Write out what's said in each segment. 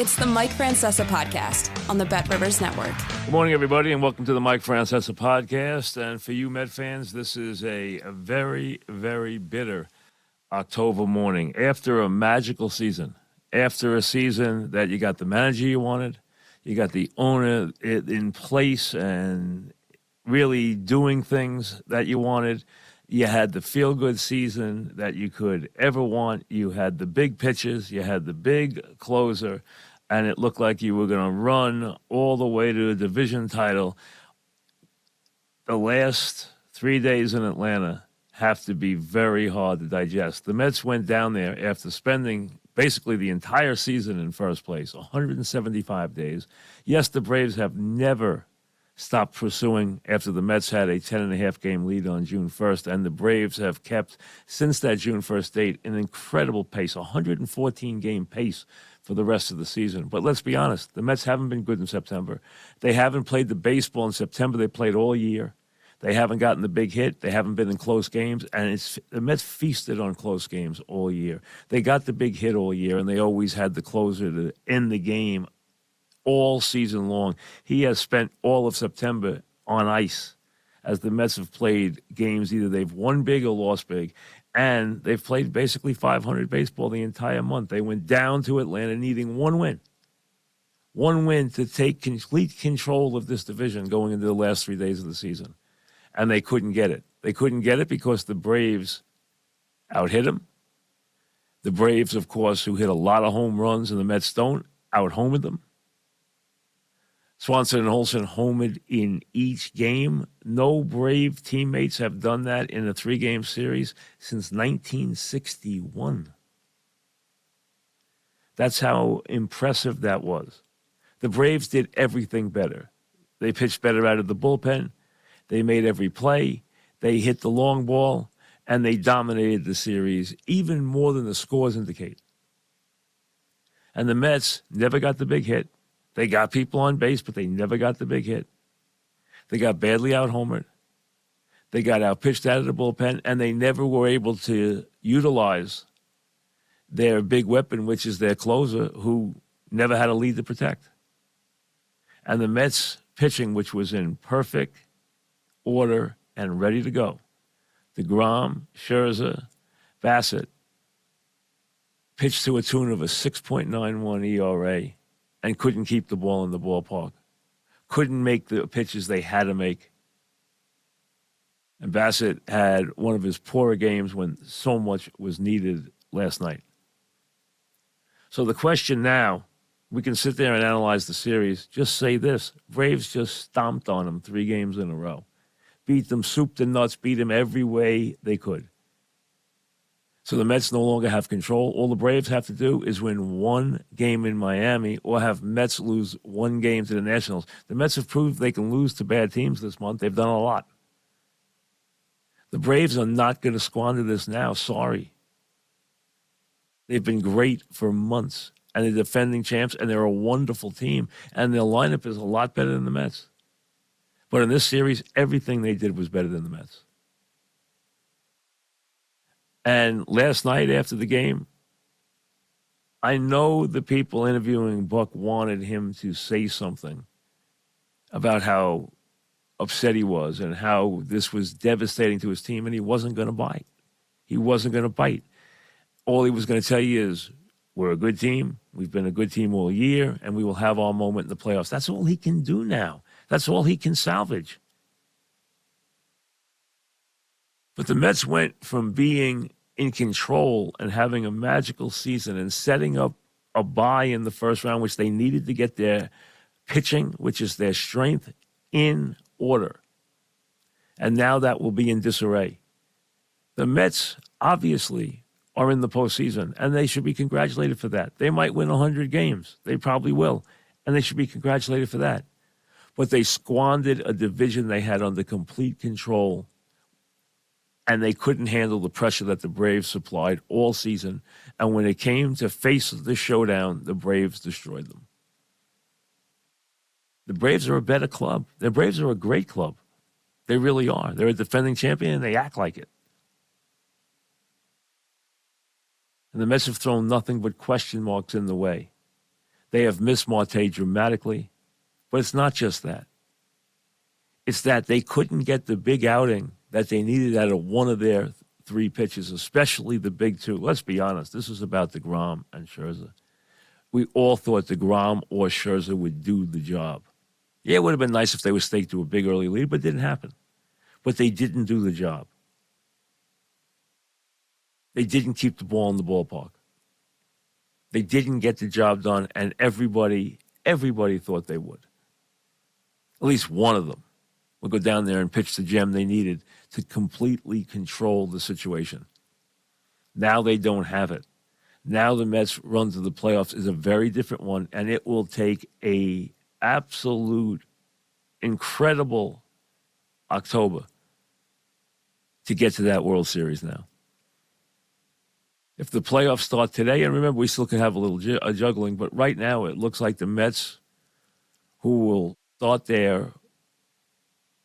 It's the Mike Francesa Podcast on the Bet Rivers Network. Good morning, everybody, and welcome to the Mike Francesa Podcast. And for you Met fans, this is a very, very bitter October morning. After a magical season, after a season that you got the manager you wanted, you got the owner in place and really doing things that you wanted. You had the feel-good season that you could ever want. You had the big pitches. You had the big closer. And it looked like you were going to run all the way to a division title. The last 3 days in Atlanta have to be very hard to digest. The Mets went down there after spending basically the entire season in first place, 175 days. Yes, the Braves have never stopped pursuing after the Mets had a 10.5 game lead on June 1st, and the Braves have kept, since that June 1st date, an incredible pace, 114-game pace for the rest of the season. But let's be honest, the Mets haven't been good in September. They haven't played the baseball in September they played all year. They haven't gotten the big hit. They haven't been in close games, and the Mets feasted on close games all year. They got the big hit all year, and they always had the closer to end the game all season long. He has spent all of September on ice as the Mets have played games. Either they've won big or lost big, and they've played basically 500 baseball the entire month. They went down to Atlanta needing one win to take complete control of this division going into the last 3 days of the season, and they couldn't get it. They couldn't get it because the Braves out-hit them. The Braves, of course, who hit a lot of home runs and the Mets don't, out-homered them. Swanson and Olsen homered in each game. No Brave teammates have done that in a 3-game series since 1961. That's how impressive that was. The Braves did everything better. They pitched better out of the bullpen. They made every play. They hit the long ball, and they dominated the series even more than the scores indicate. And the Mets never got the big hit. They got people on base, but they never got the big hit. They got badly out-homered. They got out-pitched out of the bullpen, and they never were able to utilize their big weapon, which is their closer, who never had a lead to protect. And the Mets pitching, which was in perfect order and ready to go. deGrom, Scherzer, Bassett pitched to a tune of a 6.91 ERA. And couldn't keep the ball in the ballpark. Couldn't make the pitches they had to make. And Bassett had one of his poorer games when so much was needed last night. So the question now, we can sit there and analyze the series. Just say this. Braves just stomped on them 3 games in a row. Beat them soup to nuts, beat them every way they could. So the Mets no longer have control. All the Braves have to do is win 1 game in Miami or have Mets lose 1 game to the Nationals. The Mets have proved they can lose to bad teams this month. They've done a lot. The Braves are not going to squander this now. Sorry. They've been great for months, and they're defending champs, and they're a wonderful team, and their lineup is a lot better than the Mets. But in this series, everything they did was better than the Mets. And last night after the game, I know the people interviewing Buck wanted him to say something about how upset he was and how this was devastating to his team, and he wasn't going to bite. He wasn't going to bite. All he was going to tell you is, we're a good team, we've been a good team all year, and we will have our moment in the playoffs. That's all he can do now. That's all he can salvage. But the Mets went from being in control and having a magical season and setting up a bye in the first round, which they needed to get their pitching, which is their strength, in order. And now that will be in disarray. The Mets obviously are in the postseason, and they should be congratulated for that. They might win 100 games. They probably will, and they should be congratulated for that. But they squandered a division they had under complete control, and they couldn't handle the pressure that the Braves supplied all season. And when it came to face the showdown, the Braves destroyed them. The Braves are a better club. The Braves are a great club. They really are. They're a defending champion, and they act like it. And the Mets have thrown nothing but question marks in the way. They have missed Marte dramatically. But it's not just that. It's that they couldn't get the big outing that they needed out of one of their three pitches, especially the big two. Let's be honest. This is about deGrom and Scherzer. We all thought deGrom or Scherzer would do the job. Yeah, it would have been nice if they were staked to a big early lead, but it didn't happen. But they didn't do the job. They didn't keep the ball in the ballpark. They didn't get the job done, and everybody thought they would. At least one of them would go down there and pitch the gem they needed to completely control the situation. Now they don't have it. Now the Mets' run to the playoffs is a very different one, and it will take a absolute incredible October to get to that World Series now. If the playoffs start today, and remember, we still could have a little juggling, but right now it looks like the Mets, who will start their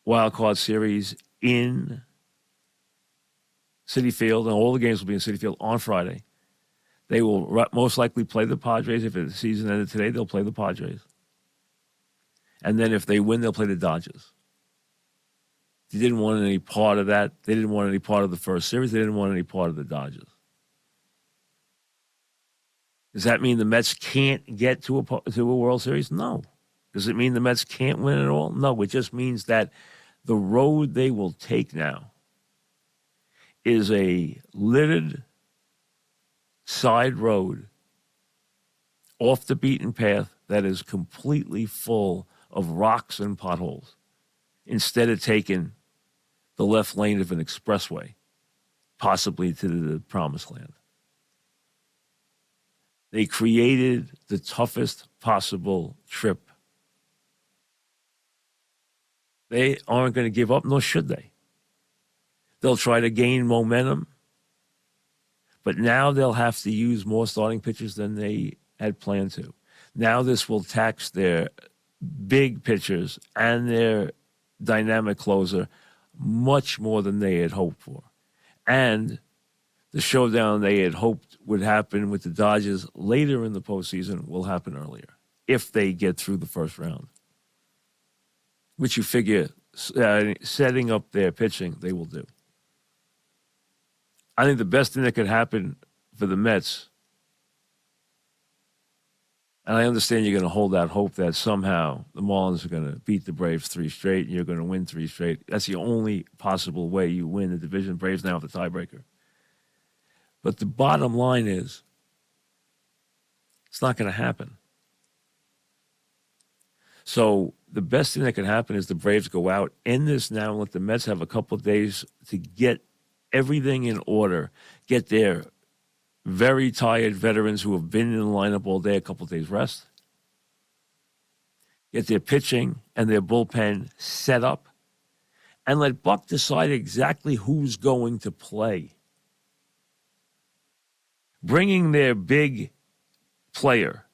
wild card series in Citi Field, and all the games will be in Citi Field on Friday. They will most likely play the Padres. If the season ended today, they'll play the Padres. And then if they win, they'll play the Dodgers. They didn't want any part of that. They didn't want any part of the first series. They didn't want any part of the Dodgers. Does that mean the Mets can't get to a World Series? No. Does it mean the Mets can't win at all? No. It just means that the road they will take now is a littered side road off the beaten path that is completely full of rocks and potholes, instead of taking the left lane of an expressway, possibly to the promised land. They created the toughest possible trip. They aren't going to give up, nor should they. They'll try to gain momentum, but now they'll have to use more starting pitchers than they had planned to. Now this will tax their big pitchers and their dynamic closer much more than they had hoped for. And the showdown they had hoped would happen with the Dodgers later in the postseason will happen earlier, if they get through the first round, which you figure setting up their pitching, they will do. I think the best thing that could happen for the Mets, and I understand you're going to hold out hope that somehow the Marlins are going to beat the Braves 3 straight and you're going to win 3 straight. That's the only possible way you win the division. Braves now have the tiebreaker. But the bottom line is, it's not going to happen. So the best thing that can happen is the Braves go out, end this now, and let the Mets have a couple of days to get everything in order, get their very tired veterans who have been in the lineup all day a couple of days rest, get their pitching and their bullpen set up, and let Buck decide exactly who's going to play. Bringing their big player,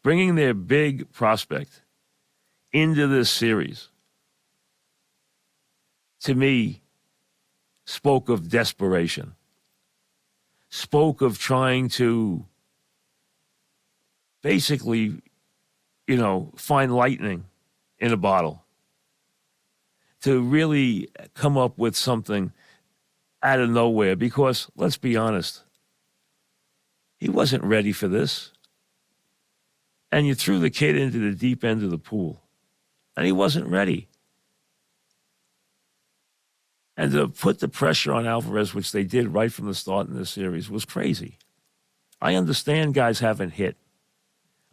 bringing their big prospect into this series, to me, spoke of desperation, spoke of trying to basically, find lightning in a bottle, to really come up with something out of nowhere. Because, let's be honest, he wasn't ready for this. And you threw the kid into the deep end of the pool, and he wasn't ready. And to put the pressure on Álvarez, which they did right from the start in this series, was crazy. I understand guys haven't hit.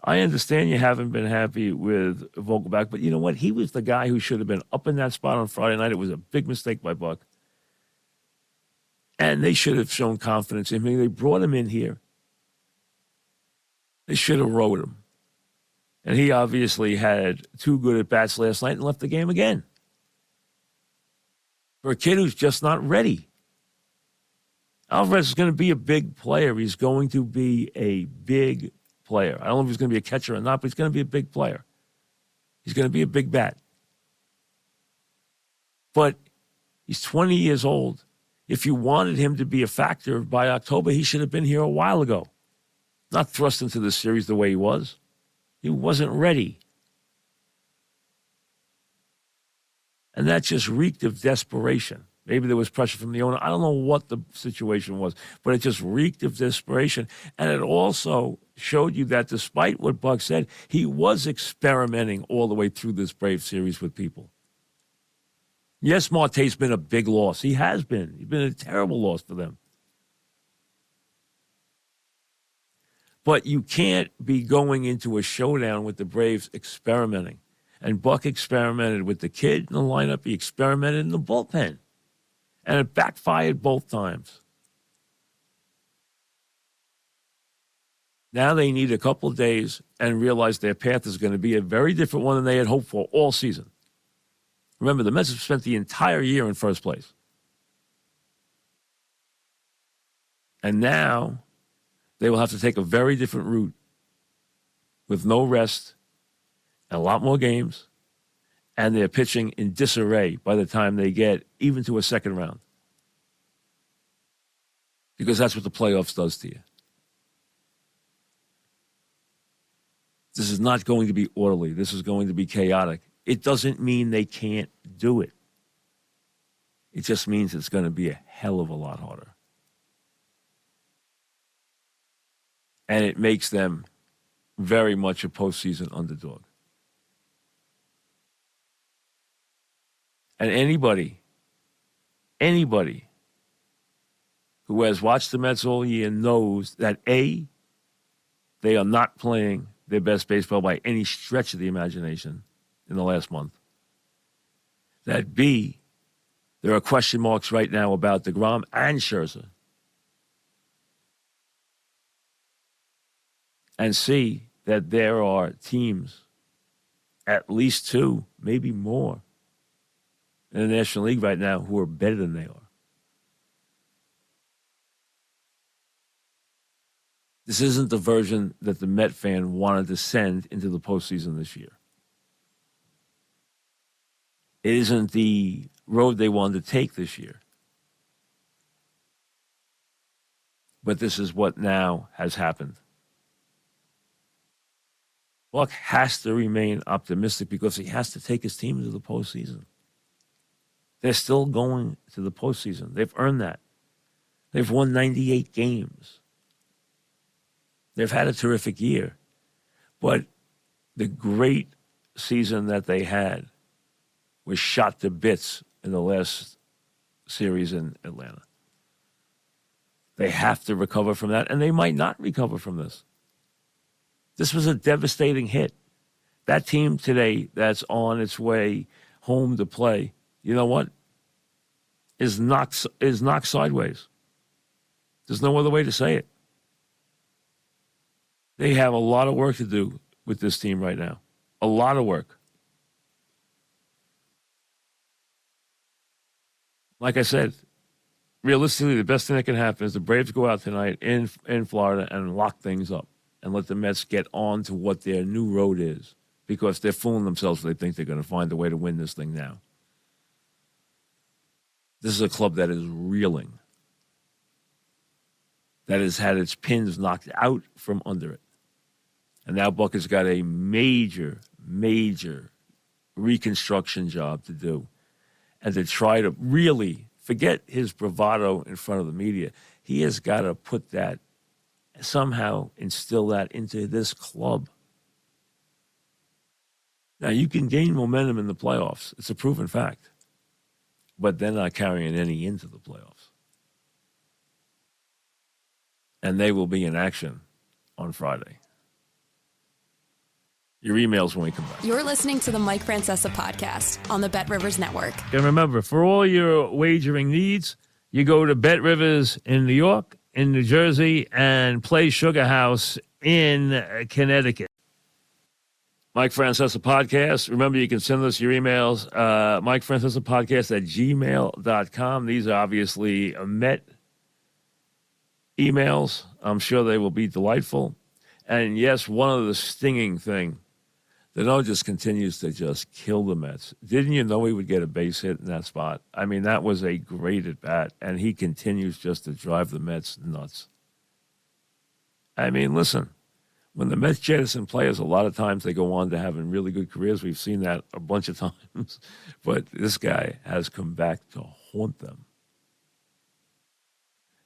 I understand you haven't been happy with Vogelback, but you know what? He was the guy who should have been up in that spot on Friday night. It was a big mistake by Buck. And they should have shown confidence in him. They brought him in here. They should have rode him. And he obviously had 2 good at-bats last night and left the game again. For a kid who's just not ready. Álvarez is going to be a big player. He's going to be a big player. I don't know if he's going to be a catcher or not, but he's going to be a big player. He's going to be a big bat. But he's 20 years old. If you wanted him to be a factor by October, he should have been here a while ago. Not thrust into the series the way he was. He wasn't ready. And that just reeked of desperation. Maybe there was pressure from the owner. I don't know what the situation was, but it just reeked of desperation. And it also showed you that despite what Buck said, he was experimenting all the way through this Brave series with people. Yes, Marte's been a big loss. He has been. He's been a terrible loss for them. But you can't be going into a showdown with the Braves experimenting. And Buck experimented with the kid in the lineup. He experimented in the bullpen. And it backfired both times. Now they need a couple of days and realize their path is going to be a very different one than they had hoped for all season. Remember, the Mets have spent the entire year in first place. And now they will have to take a very different route with no rest and a lot more games, and they're pitching in disarray by the time they get even to a second round. Because that's what the playoffs does to you. This is not going to be orderly. This is going to be chaotic. It doesn't mean they can't do it. It just means it's going to be a hell of a lot harder. And it makes them very much a postseason underdog. And anybody who has watched the Mets all year knows that A, they are not playing their best baseball by any stretch of the imagination in the last month. That B, there are question marks right now about deGrom and Scherzer. And C, that there are teams, at least two, maybe more, in the National League right now who are better than they are. This isn't the version that the Met fan wanted to send into the postseason this year. It isn't the road they wanted to take this year. But this is what now has happened. Buck has to remain optimistic because he has to take his team to the postseason. They're still going to the postseason. They've earned that. They've won 98 games. They've had a terrific year. But the great season that they had was shot to bits in the last series in Atlanta. They have to recover from that, and they might not recover from this. This was a devastating hit. That team today that's on its way home to play, you know what? Is knocked sideways. There's no other way to say it. They have a lot of work to do with this team right now. A lot of work. Like I said, realistically, the best thing that can happen is the Braves go out tonight in Florida and lock things up and let the Mets get on to what their new road is, because they're fooling themselves if they think they're going to find a way to win this thing now. This is a club that is reeling, that has had its pins knocked out from under it. And now Buck has got a major, major reconstruction job to do. And to try to really forget his bravado in front of the media. He has got to put that, somehow instill that into this club. Now, you can gain momentum in the playoffs. It's a proven fact. But they're not carrying any into the playoffs. And they will be in action on Friday. Your emails when we come back. You're listening to the Mike Francesa Podcast on the Bet Rivers Network. And remember, for all your wagering needs, you go to Bet Rivers in New York, in New Jersey, and Play Sugar House in Connecticut. Mike Francesa Podcast. Remember, you can send us your emails, Mike Francesa Podcast at gmail.com. These are obviously Met emails. I'm sure they will be delightful. And yes, one of the stinging thing, Dano just continues to just kill the Mets. Didn't you know he would get a base hit in that spot? I mean, that was a great at-bat, and he continues just to drive the Mets nuts. I mean, listen, When the Mets jettison players, a lot of times they go on to having really good careers. We've seen that a bunch of times. But this guy has come back to haunt them.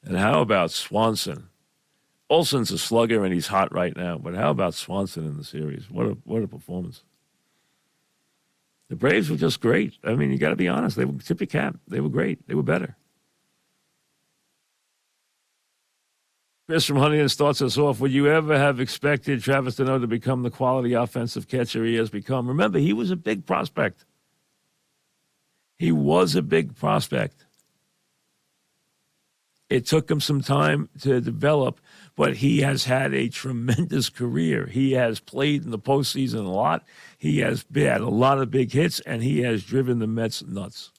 And how about Swanson? Olson's a slugger and he's hot right now. But how about Swanson in the series? What a performance. The Braves were just great. I mean, you got to be honest. They were tip your cap. They were great. They were better. Chris from Huntington starts us off. Would you ever have expected Travis Deneau to become the quality offensive catcher he has become? Remember, he was a big prospect. He was a big prospect. It took him some time to develop, but he has had a tremendous career. He has played in the postseason a lot. He has had a lot of big hits, and he has driven the Mets nuts.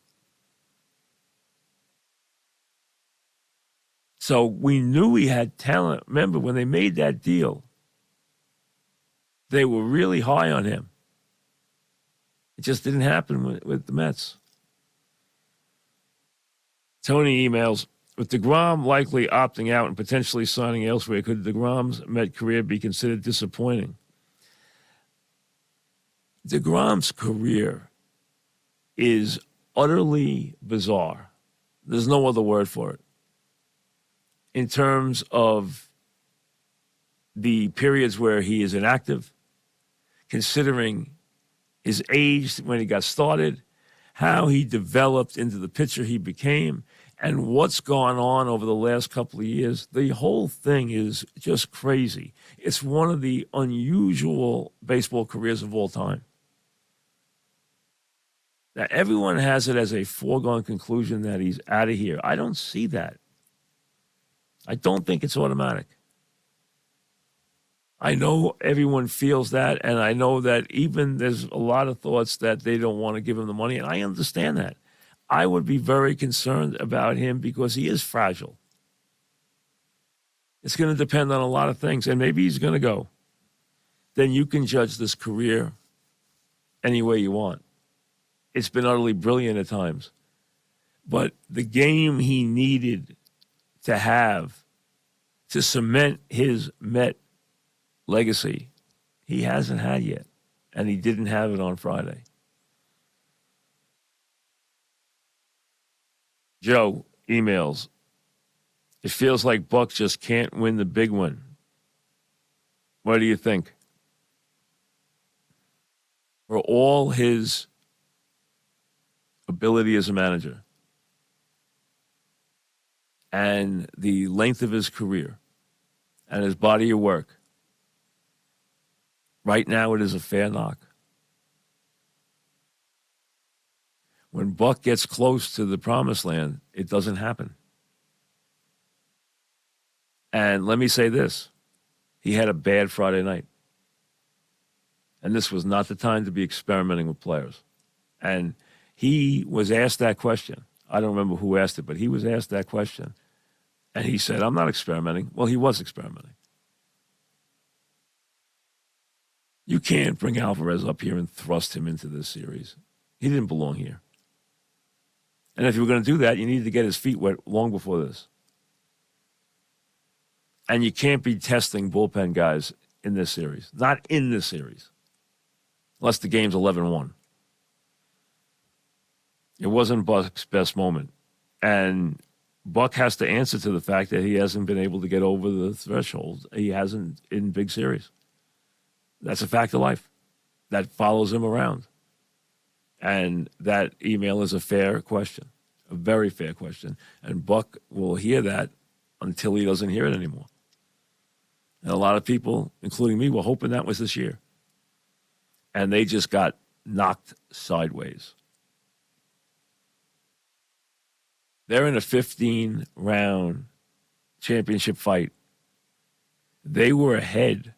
So we knew he had talent. Remember, when they made that deal, they were really high on him. It just didn't happen with the Mets. Tony emails, with deGrom likely opting out and potentially signing elsewhere, could deGrom's Met career be considered disappointing? deGrom's career is utterly bizarre. There's no other word for it. In terms of the periods where he is inactive, considering his age when he got started, how he developed into the pitcher he became, and what's gone on over the last couple of years, the whole thing is just crazy. It's one of the unusual baseball careers of all time. Now, everyone has it as a foregone conclusion that he's out of here. I don't see that. I don't think it's automatic. I know everyone feels that, and I know that even there's a lot of thoughts that they don't want to give him the money, and I understand that. I would be very concerned about him because he is fragile. It's going to depend on a lot of things, and maybe he's going to go. Then you can judge this career any way you want. It's been utterly brilliant at times. But the game he needed to have to cement his Met legacy, he hasn't had yet, and he didn't have it on Friday. Joe emails, it feels like Buck just can't win the big one. What do you think? For all his ability as a manager and the length of his career and his body of work, right now it is a fair knock. When Buck gets close to the promised land, it doesn't happen. And let me say this. He had a bad Friday night. And this was not the time to be experimenting with players. And he was asked that question. I don't remember who asked it, but he was asked that question. And he said, I'm not experimenting. Well, he was experimenting. You can't bring Álvarez up here and thrust him into this series. He didn't belong here. And if you were going to do that, you needed to get his feet wet long before this. And you can't be testing bullpen guys in this series. Not in this series. Unless the game's 11-1. It wasn't Buck's best moment. And Buck has to answer to the fact that he hasn't been able to get over the threshold. He hasn't in big series. That's a fact of life. That follows him around. And that email is a fair question, a very fair question. And Buck will hear that until he doesn't hear it anymore. And a lot of people, including me, were hoping that was this year. And they just got knocked sideways. They're in a 15-round championship fight. They were ahead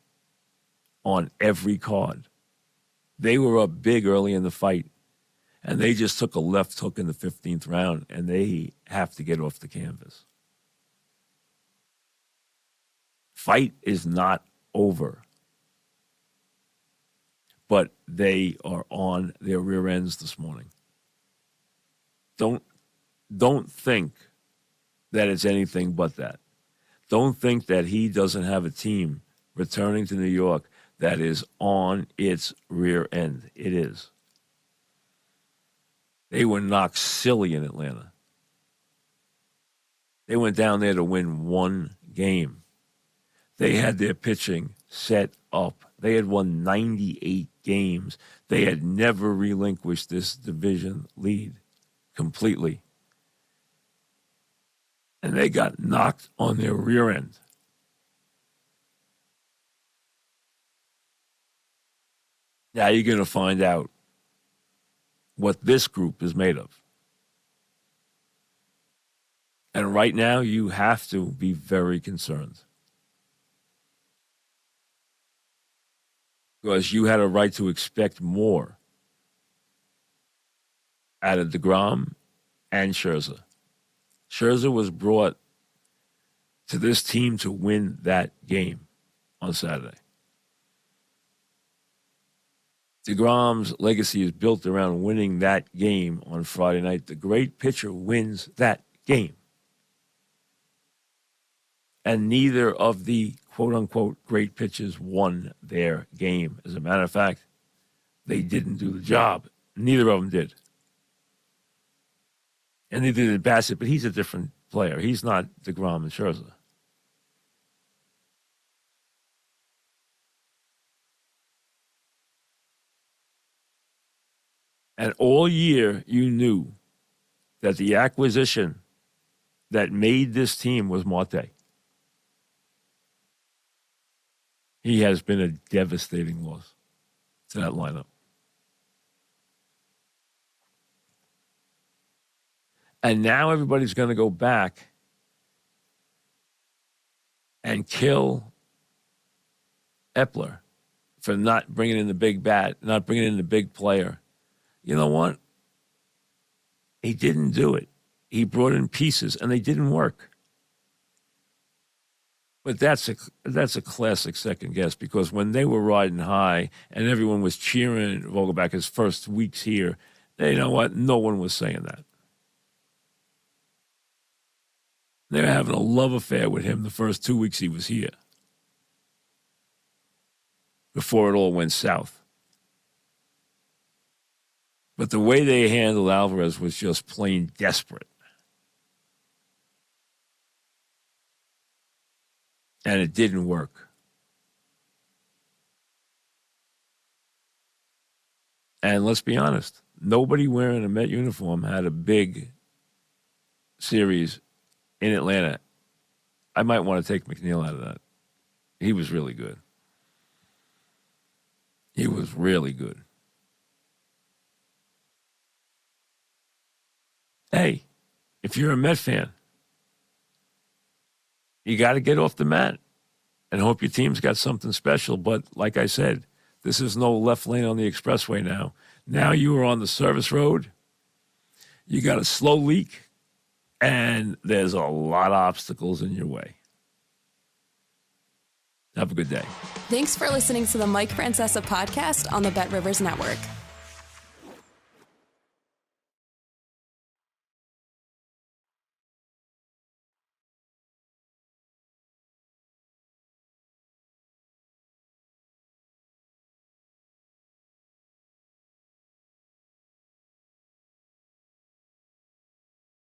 on every card. They were up big early in the fight. And they just took a left hook in the 15th round, and they have to get off the canvas. Fight is not over. But they are on their rear ends this morning. Don't think that it's anything but that. Don't think that he doesn't have a team returning to New York that is on its rear end. It is. They were knocked silly in Atlanta. They went down there to win one game. They had their pitching set up. They had won 98 games. They had never relinquished this division lead completely. And they got knocked on their rear end. Now you're going to find out what this group is made of. And right now, you have to be very concerned. Because you had a right to expect more out of deGrom and Scherzer. Scherzer was brought to this team to win that game on Saturday. deGrom's legacy is built around winning that game on Friday night. The great pitcher wins that game. And neither of the quote-unquote great pitchers won their game. As a matter of fact, they didn't do the job. Neither of them did. And neither did Bassett, but he's a different player. He's not deGrom and Scherzer. And all year, you knew that the acquisition that made this team was Marte. He has been a devastating loss to that lineup. And now everybody's going to go back and kill Epler for not bringing in the big bat, not bringing in the big player. You know what? He didn't do it. He brought in pieces, and they didn't work. But that's a classic second guess, because when they were riding high and everyone was cheering Vogelback his first weeks here, you know what? No one was saying that. They were having a love affair with him the first 2 weeks he was here, before it all went south. But the way they handled Álvarez was just plain desperate. And it didn't work. And let's be honest, nobody wearing a Met uniform had a big series in Atlanta. I might want to take McNeil out of that. He was really good. He was really good. Hey, if you're a Met fan, you got to get off the mat and hope your team's got something special. But like I said, this is no left lane on the expressway now. Now you are on the service road. You got a slow leak, and there's a lot of obstacles in your way. Have a good day. Thanks for listening to the Mike Francesa podcast on the Bet Rivers Network.